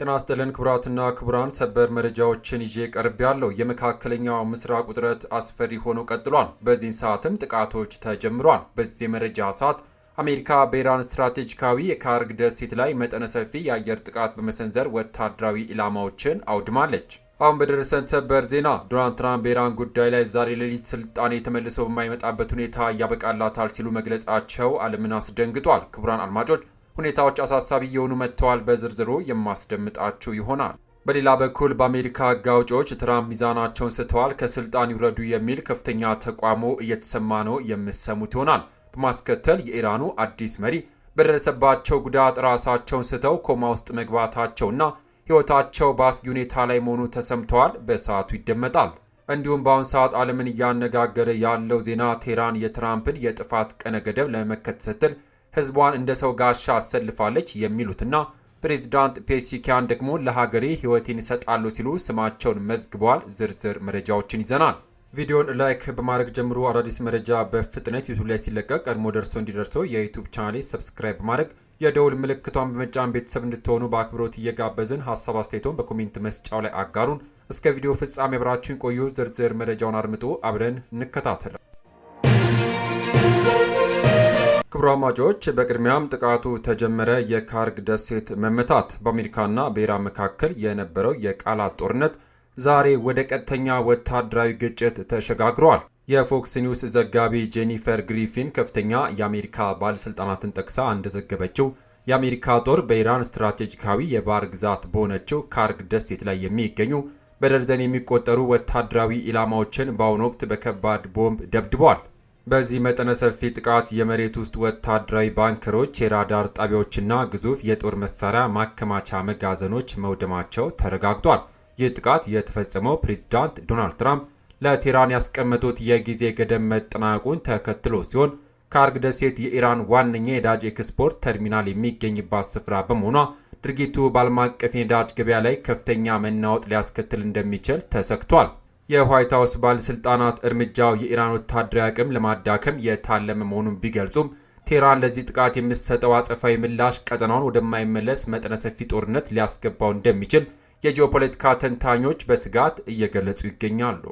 ጤና ይስጥልን ክቡራትና ክቡራን ሰበር መረጃዎችን ይዤ ቀርቤያለሁ። የመካከለኛው ምስራቅ ውጥረት አስፈሪ ሆኖ ቀጥሏል። በዚህ ሰዓትም ጥቃቶች ተጀምሯል። በዚህ መረጃ ሰዓት አሜሪካ በኢራን ስትራቴጂካዊ የካርግ ደሴት ላይ መጠነ ሰፊ የአየር ጥቃት በመሰንዘር ወታደራዊ ኢላማዎችን አውድማለች። አሁን በደረሰን ሰበር ዜና ዶናልድ ትራምፕ በኢራን ጉዳይ ላይ ዛሬ ሌሊት ስልጣኔ ተመልሶ በማይመጣበት ሁኔታ ያበቃላታል ሲሉ መግለጻቸው ዓለምን አስደንግጧል። ክቡራን አድማጮች ሁኔታዎች አሳሳቢ እየሆኑ መጥተዋል። በዝርዝሩ የማስደምጣችሁ ይሆናል። በሌላ በኩል በአሜሪካ ሕግ አውጪዎች ትራምፕ ሚዛናቸውን ስተዋል፣ ከስልጣን ይውረዱ የሚል ከፍተኛ ተቃውሞ እየተሰማ ነው የምሰሙት ይሆናል። በማስከተል የኢራኑ አዲስ መሪ በደረሰባቸው ጉዳት ራሳቸውን ስተው ኮማ ውስጥ መግባታቸውና ሕይወታቸው በአስጊ ሁኔታ ላይ መሆኑ ተሰምተዋል። በሰዓቱ ይደመጣል። እንዲሁም በአሁኑ ሰዓት ዓለምን እያነጋገረ ያለው ዜና ቴህራን የትራምፕን የጥፋት ቀነ ገደብ ለመመከት ስትል ህዝቧን እንደ ሰው ጋሻ አሰልፋለች የሚሉትና ፕሬዚዳንት ፔስኪያን ደግሞ ለሀገሬ ህይወቴን ይሰጣሉ ሲሉ ስማቸውን መዝግበዋል። ዝርዝር መረጃዎችን ይዘናል። ቪዲዮን ላይክ በማድረግ ጀምሮ አዳዲስ መረጃ በፍጥነት ዩቱብ ላይ ሲለቀቅ ቀድሞ እንዲደርሰው የዩቱብ ቻናሌ ሰብስክራይብ በማድረግ የደውል ምልክቷን በመጫን ቤተሰብ እንድትሆኑ በአክብሮት እየጋበዝን ሀሳብ አስተያየቶን በኮሜንት መስጫው ላይ አጋሩን። እስከ ቪዲዮ ፍጻሜ አብራችሁን ቆዩ። ዝርዝር መረጃውን አድምጦ አብረን እንከታተል። ክቡራን አድማጮች በቅድሚያም ጥቃቱ ተጀመረ። የካርግ ደሴት መመታት። በአሜሪካና በኢራን መካከል የነበረው የቃላት ጦርነት ዛሬ ወደ ቀጥተኛ ወታደራዊ ግጭት ተሸጋግሯል። የፎክስ ኒውስ ዘጋቢ ጄኒፈር ግሪፊን ከፍተኛ የአሜሪካ ባለሥልጣናትን ጠቅሳ እንደዘገበችው የአሜሪካ ጦር በኢራን ስትራቴጂካዊ የባህር ግዛት በሆነችው ካርግ ደሴት ላይ የሚገኙ በደርዘን የሚቆጠሩ ወታደራዊ ኢላማዎችን በአሁኑ ወቅት በከባድ ቦምብ ደብድበዋል። በዚህ መጠነ ሰፊ ጥቃት የመሬት ውስጥ ወታደራዊ ባንከሮች፣ የራዳር ጣቢያዎችና ግዙፍ የጦር መሳሪያ ማከማቻ መጋዘኖች መውደማቸው ተረጋግጧል። ይህ ጥቃት የተፈጸመው ፕሬዚዳንት ዶናልድ ትራምፕ ለቴህራን ያስቀመጡት የጊዜ ገደብ መጠናቀቁን ተከትሎ ሲሆን ካርግ ደሴት የኢራን ዋነኛ የነዳጅ ኤክስፖርት ተርሚናል የሚገኝባት ስፍራ በመሆኗ ድርጊቱ በዓለም አቀፍ የነዳጅ ገበያ ላይ ከፍተኛ መናወጥ ሊያስከትል እንደሚችል ተሰግቷል። የዋይት ሀውስ ባለሥልጣናት እርምጃው የኢራን ወታደራዊ አቅም ለማዳከም የታለመ መሆኑን ቢገልጹም ቴህራን ለዚህ ጥቃት የምትሰጠው አጸፋዊ ምላሽ ቀጠናውን ወደማይመለስ መጠነ ሰፊ ጦርነት ሊያስገባው እንደሚችል የጂኦፖለቲካ ተንታኞች በስጋት እየገለጹ ይገኛሉ።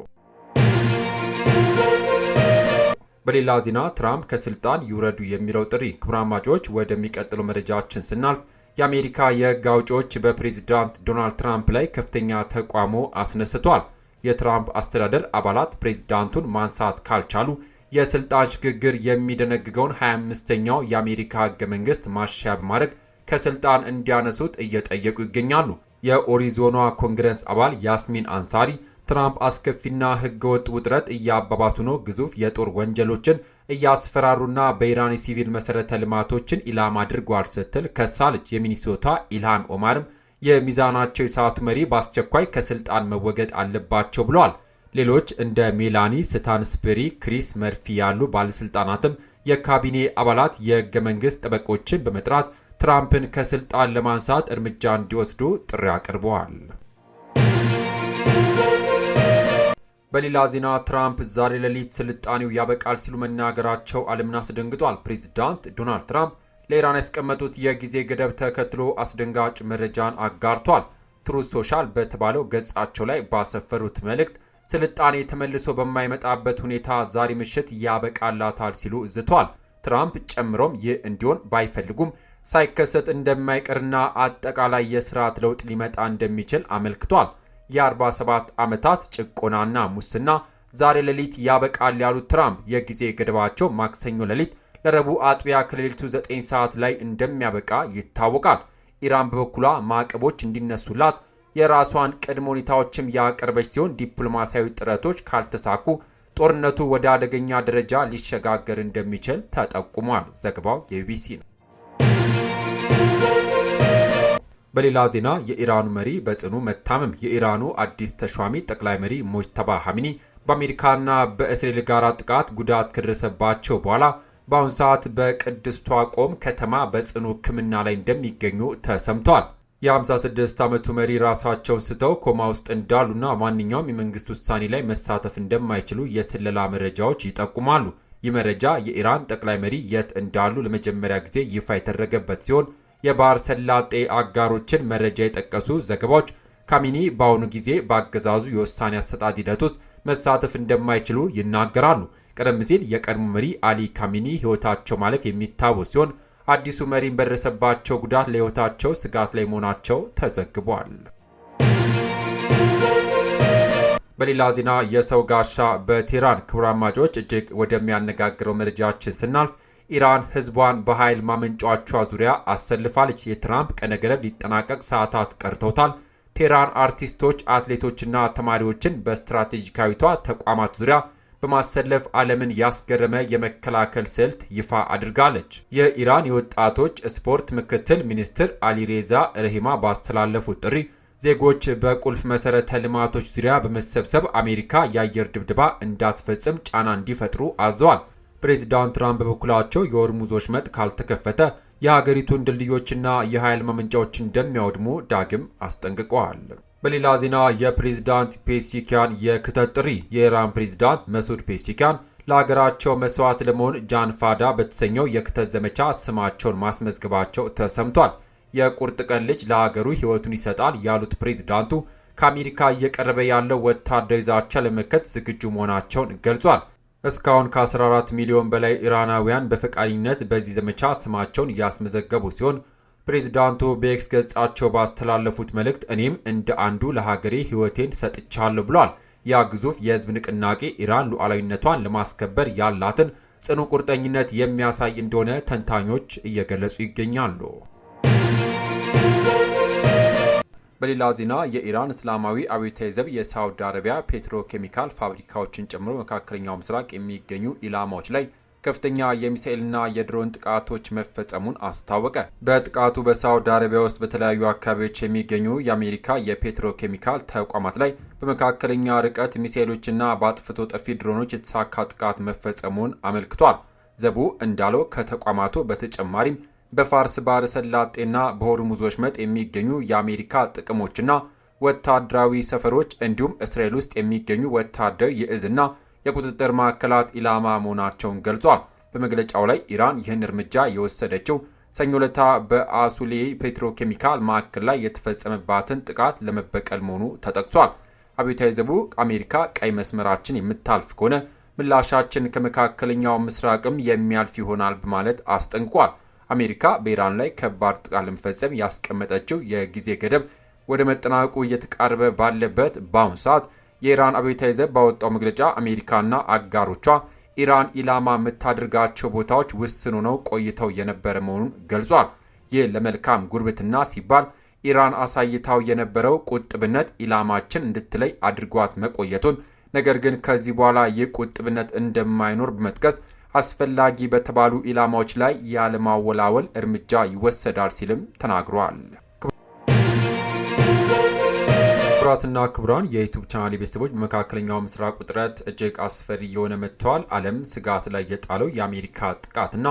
በሌላ ዜና ትራምፕ ከስልጣን ይውረዱ የሚለው ጥሪ። ክቡራን አድማጮች ወደሚቀጥለው መረጃችን ስናልፍ የአሜሪካ የሕግ አውጪዎች በፕሬዚዳንት ዶናልድ ትራምፕ ላይ ከፍተኛ ተቃውሞ አስነስቷል። የትራምፕ አስተዳደር አባላት ፕሬዚዳንቱን ማንሳት ካልቻሉ የስልጣን ሽግግር የሚደነግገውን 25ኛው የአሜሪካ ሕገ መንግስት ማሻሻያ በማድረግ ከስልጣን እንዲያነሱት እየጠየቁ ይገኛሉ። የኦሪዞና ኮንግረስ አባል ያስሚን አንሳሪ ትራምፕ አስከፊና ህገወጥ ውጥረት እያባባሱ ነው፣ ግዙፍ የጦር ወንጀሎችን እያስፈራሩና በኢራን የሲቪል መሰረተ ልማቶችን ኢላማ አድርጓል ስትል ከሳለች። የሚኒሶታ ኢልሃን ኦማርም የሚዛናቸው የሰዓቱ መሪ በአስቸኳይ ከስልጣን መወገድ አለባቸው ብለዋል። ሌሎች እንደ ሜላኒ ስታንስበሪ፣ ክሪስ መርፊ ያሉ ባለስልጣናትም የካቢኔ አባላት የህገ መንግስት ጠበቆችን በመጥራት ትራምፕን ከስልጣን ለማንሳት እርምጃ እንዲወስዱ ጥሪ አቅርበዋል። በሌላ ዜና ትራምፕ ዛሬ ሌሊት ስልጣኔው ያበቃል ሲሉ መናገራቸው ዓለምን አስደንግጧል። ፕሬዚዳንት ዶናልድ ትራምፕ ለኢራን ያስቀመጡት የጊዜ ገደብ ተከትሎ አስደንጋጭ መረጃን አጋርቷል። ትሩዝ ሶሻል በተባለው ገጻቸው ላይ ባሰፈሩት መልእክት ስልጣኔ ተመልሶ በማይመጣበት ሁኔታ ዛሬ ምሽት ያበቃላታል ሲሉ ዝቷል። ትራምፕ ጨምሮም ይህ እንዲሆን ባይፈልጉም ሳይከሰት እንደማይቀርና አጠቃላይ የስርዓት ለውጥ ሊመጣ እንደሚችል አመልክቷል። የ47 ዓመታት ጭቆናና ሙስና ዛሬ ሌሊት ያበቃል ያሉት ትራምፕ የጊዜ ገደባቸው ማክሰኞ ሌሊት ለረቡዕ አጥቢያ ከሌሊቱ 9 ሰዓት ላይ እንደሚያበቃ ይታወቃል። ኢራን በበኩሏ ማዕቀቦች እንዲነሱላት የራሷን ቅድመ ሁኔታዎችም ያቀረበች ሲሆን ዲፕሎማሲያዊ ጥረቶች ካልተሳኩ ጦርነቱ ወደ አደገኛ ደረጃ ሊሸጋገር እንደሚችል ተጠቁሟል። ዘገባው የቢቢሲ ነው። በሌላ ዜና የኢራኑ መሪ በጽኑ መታመም። የኢራኑ አዲስ ተሿሚ ጠቅላይ መሪ ሙጅተባ ኻሜኒ በአሜሪካና በእስራኤል ጋራ ጥቃት ጉዳት ከደረሰባቸው በኋላ በአሁኑ ሰዓት በቅድስቷ ቆም ከተማ በጽኑ ሕክምና ላይ እንደሚገኙ ተሰምቷል። የ56 ዓመቱ መሪ ራሳቸውን ስተው ኮማ ውስጥ እንዳሉና ማንኛውም የመንግስት ውሳኔ ላይ መሳተፍ እንደማይችሉ የስለላ መረጃዎች ይጠቁማሉ። ይህ መረጃ የኢራን ጠቅላይ መሪ የት እንዳሉ ለመጀመሪያ ጊዜ ይፋ የተደረገበት ሲሆን የባህር ሰላጤ አጋሮችን መረጃ የጠቀሱ ዘገባዎች ካሚኒ በአሁኑ ጊዜ በአገዛዙ የውሳኔ አሰጣጥ ሂደት ውስጥ መሳተፍ እንደማይችሉ ይናገራሉ። ቀደም ሲል የቀድሞ መሪ አሊ ካሚኒ ሕይወታቸው ማለፍ የሚታወስ ሲሆን አዲሱ መሪን በደረሰባቸው ጉዳት ለሕይወታቸው ስጋት ላይ መሆናቸው ተዘግቧል። በሌላ ዜና የሰው ጋሻ በቴህራን ክቡር አድማጮች እጅግ ወደሚያነጋግረው መረጃችን ስናልፍ ኢራን ህዝቧን በኃይል ማመንጫዎቿ ዙሪያ አሰልፋለች። የትራምፕ ቀነ ገደብ ሊጠናቀቅ ሰዓታት ቀርተውታል። ቴህራን አርቲስቶች፣ አትሌቶችና ተማሪዎችን በስትራቴጂካዊቷ ተቋማት ዙሪያ በማሰለፍ ዓለምን ያስገረመ የመከላከል ስልት ይፋ አድርጋለች። የኢራን የወጣቶች ስፖርት ምክትል ሚኒስትር አሊሬዛ ረሂማ ባስተላለፉት ጥሪ ዜጎች በቁልፍ መሰረተ ልማቶች ዙሪያ በመሰብሰብ አሜሪካ የአየር ድብደባ እንዳትፈጽም ጫና እንዲፈጥሩ አዘዋል። ፕሬዚዳንት ትራምፕ በበኩላቸው የሆርሙዝ ወሽመጥ ካልተከፈተ የሀገሪቱን ድልድዮችና የኃይል ማመንጫዎች እንደሚያወድሙ ዳግም አስጠንቅቀዋል። በሌላ ዜና የፕሬዝዳንት ፔስኪያን የክተት ጥሪ የኢራን ፕሬዝዳንት መሱድ ፔስኪያን ለሀገራቸው መስዋዕት ለመሆን ጃንፋዳ በተሰኘው የክተት ዘመቻ ስማቸውን ማስመዝገባቸው ተሰምቷል። የቁርጥ ቀን ልጅ ለሀገሩ ሕይወቱን ይሰጣል ያሉት ፕሬዝዳንቱ ከአሜሪካ እየቀረበ ያለው ወታደራዊ ዛቻ ለመመከት ዝግጁ መሆናቸውን ገልጿል። እስካሁን ከ14 ሚሊዮን በላይ ኢራናውያን በፈቃደኝነት በዚህ ዘመቻ ስማቸውን እያስመዘገቡ ሲሆን ፕሬዝዳንቱ በኤክስ ገጻቸው ባስተላለፉት መልእክት እኔም እንደ አንዱ ለሀገሬ ሕይወቴን ሰጥቻለሁ ብሏል። ያ ግዙፍ የህዝብ ንቅናቄ ኢራን ሉዓላዊነቷን ለማስከበር ያላትን ጽኑ ቁርጠኝነት የሚያሳይ እንደሆነ ተንታኞች እየገለጹ ይገኛሉ። በሌላ ዜና የኢራን እስላማዊ አብዮታዊ ዘብ የሳውዲ አረቢያ ፔትሮኬሚካል ፋብሪካዎችን ጨምሮ መካከለኛው ምስራቅ የሚገኙ ኢላማዎች ላይ ከፍተኛ የሚሳኤልና የድሮን ጥቃቶች መፈጸሙን አስታወቀ። በጥቃቱ በሳውዲ አረቢያ ውስጥ በተለያዩ አካባቢዎች የሚገኙ የአሜሪካ የፔትሮኬሚካል ተቋማት ላይ በመካከለኛ ርቀት ሚሳኤሎችና በአጥፍቶ ጠፊ ድሮኖች የተሳካ ጥቃት መፈጸሙን አመልክቷል። ዘቡ እንዳለው ከተቋማቱ በተጨማሪም በፋርስ ባህረ ሰላጤና በሆርሙዝ ወሽመጥ የሚገኙ የአሜሪካ ጥቅሞችና ወታደራዊ ሰፈሮች እንዲሁም እስራኤል ውስጥ የሚገኙ ወታደራዊ የእዝና የቁጥጥር ማዕከላት ኢላማ መሆናቸውን ገልጿል። በመግለጫው ላይ ኢራን ይህን እርምጃ የወሰደችው ሰኞ ዕለት በአሱሌ ፔትሮኬሚካል ማዕከል ላይ የተፈጸመባትን ጥቃት ለመበቀል መሆኑ ተጠቅሷል። አብዮታዊ ዘቡ አሜሪካ ቀይ መስመራችን የምታልፍ ከሆነ ምላሻችን ከመካከለኛው ምስራቅም የሚያልፍ ይሆናል በማለት አስጠንቅቋል። አሜሪካ በኢራን ላይ ከባድ ጥቃት ለመፈጸም ያስቀመጠችው የጊዜ ገደብ ወደ መጠናቀቁ እየተቃረበ ባለበት በአሁኑ ሰዓት የኢራን አብዮታዊ ዘብ ባወጣው መግለጫ አሜሪካና አጋሮቿ ኢራን ኢላማ የምታደርጋቸው ቦታዎች ውስን ሆነው ቆይተው የነበረ መሆኑን ገልጿል። ይህ ለመልካም ጉርብትና ሲባል ኢራን አሳይታው የነበረው ቁጥብነት ኢላማችን እንድትለይ አድርጓት መቆየቱን፣ ነገር ግን ከዚህ በኋላ ይህ ቁጥብነት እንደማይኖር በመጥቀስ አስፈላጊ በተባሉ ኢላማዎች ላይ ያለማወላወል እርምጃ ይወሰዳል ሲልም ተናግሯል። ክቡራትና ክቡራን የዩቲዩብ ቻናል ቤተሰቦች በመካከለኛው ምስራቅ ውጥረት እጅግ አስፈሪ የሆነ መጥተዋል። ዓለም ስጋት ላይ የጣለው የአሜሪካ ጥቃትና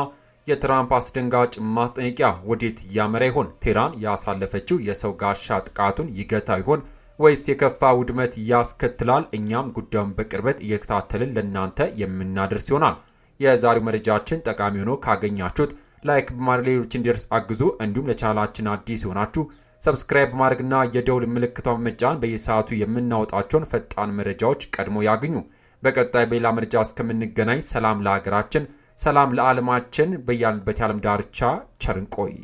የትራምፕ አስደንጋጭ ማስጠንቀቂያ ወዴት ያመራ ይሆን? ቴህራን ያሳለፈችው የሰው ጋሻ ጥቃቱን ይገታ ይሆን ወይስ የከፋ ውድመት ያስከትላል? እኛም ጉዳዩን በቅርበት እየተከታተልን ለእናንተ የምናደርስ ይሆናል። የዛሬው መረጃችን ጠቃሚ ሆኖ ካገኛችሁት ላይክ በማድረግ ሌሎች እንዲደርስ አግዙ። እንዲሁም ለቻናላችን አዲስ ሆናችሁ ሰብስክራይብ በማድረግና የደውል ምልክቷን በመጫን በየሰዓቱ የምናወጣቸውን ፈጣን መረጃዎች ቀድሞ ያግኙ። በቀጣይ በሌላ መረጃ እስከምንገናኝ ሰላም ለሀገራችን፣ ሰላም ለዓለማችን፣ በያልንበት የዓለም ዳርቻ ቸር እንቆይ።